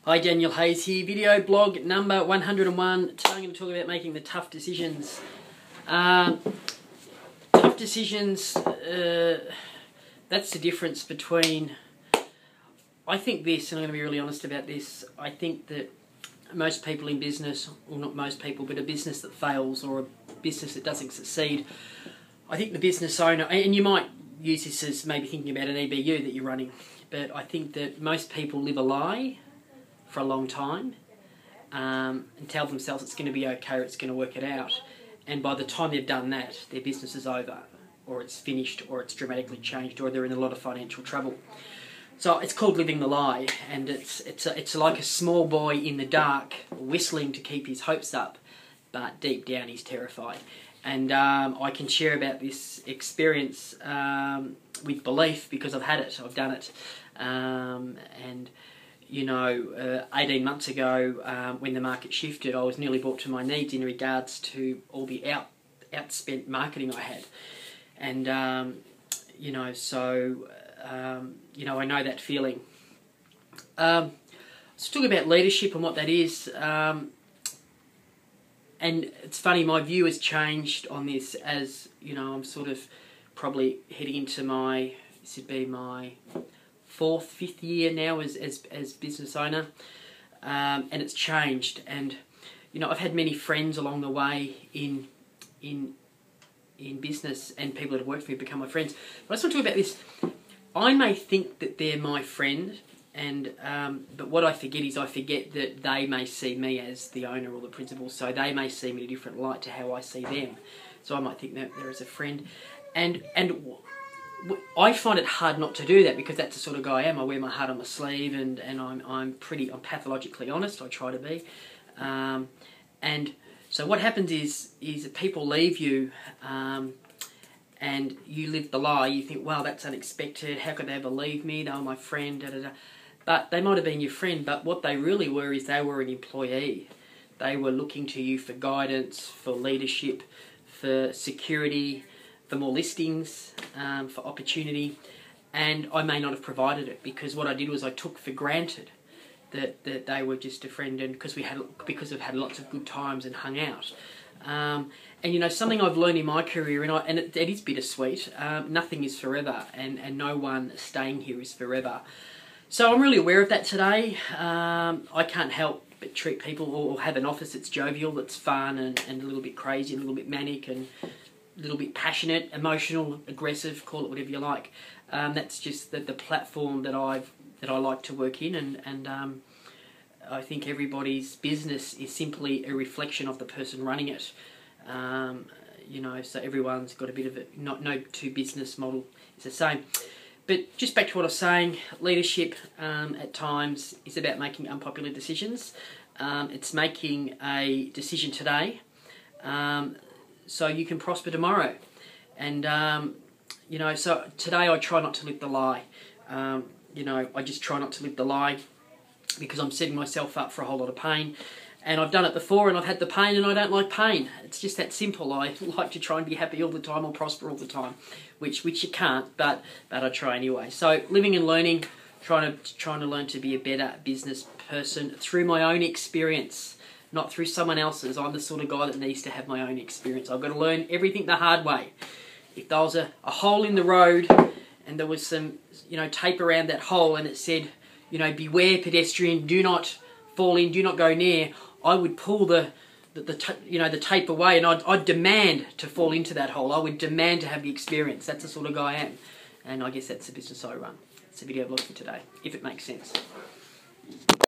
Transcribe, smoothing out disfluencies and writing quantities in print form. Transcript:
Hi, Daniel Hayes here, video blog number 101. Today I'm going to talk about making the tough decisions. Tough decisions, that's the difference between, I think this, and I'm going to be really honest about this, I think that most people in business, well not most people, but a business that fails or a business that doesn't succeed, I think the business owner, and you might use this as maybe thinking about an EBU that you're running, but I think that most people live a lie for a long time and tell themselves it's going to be okay or it's going to work it out, and by the time they've done that, their business is over, or it's finished, or it's dramatically changed, or they're in a lot of financial trouble. So it's called living the lie, and it's like a small boy in the dark whistling to keep his hopes up, but deep down he's terrified. And I can share about this experience with belief because I've had it, I've done it. And you know, 18 months ago, when the market shifted, I was nearly brought to my knees in regards to all the outspent marketing I had. And, you know, so, you know, I know that feeling. Let's talk about leadership and what that is. And it's funny, my view has changed on this as, you know, I'm sort of probably heading into my, this would be my fifth year now as business owner, and it's changed. And you know, I've had many friends along the way in business, and people that have worked for me become my friends. But I just want to talk about this. I may think that they're my friend, and but what I forget is I forget that they may see me as the owner or the principal, so they may see me in a different light to how I see them. So I might think that they're as a friend, and I find it hard not to do that because that's the sort of guy I am. I wear my heart on my sleeve, and I'm pathologically honest. I try to be, and so what happens is that people leave you, and you live the lie. You think, well, that's unexpected. How could they ever leave me? They were my friend. Da, da, da. But they might have been your friend. But what they really were is they were an employee. They were looking to you for guidance, for leadership, for security, for more listings, for opportunity, and I may not have provided it because what I did was I took for granted that they were just a friend, and because we've had lots of good times and hung out. And you know, something I've learned in my career, and it is bittersweet. Nothing is forever, and no one staying here is forever. So I'm really aware of that today. I can't help but treat people or have an office that's jovial, that's fun, and a little bit crazy, and a little bit manic, and a little bit passionate, emotional, aggressive, call it whatever you like. That's just the platform that I like to work in, and I think everybody's business is simply a reflection of the person running it. You know, so everyone's got a bit of it. No two business model is the same. But just back to what I was saying, leadership at times is about making unpopular decisions. It's making a decision today, so you can prosper tomorrow. And you know, so today I try not to live the lie. You know, I just try not to live the lie because I'm setting myself up for a whole lot of pain. And I've done it before, and I've had the pain, and I don't like pain. It's just that simple. I like to try and be happy all the time or prosper all the time, which you can't, but I try anyway. So living and learning, trying to learn to be a better business person through my own experience, not through someone else's. I'm the sort of guy that needs to have my own experience. I've got to learn everything the hard way. If there was a hole in the road and there was some, you know, tape around that hole and it said, you know, beware pedestrian, do not fall in, do not go near, I would pull the tape away, and I'd demand to fall into that hole. I would demand to have the experience. That's the sort of guy I am. And I guess that's the business I run. It's a video blog for today, if it makes sense.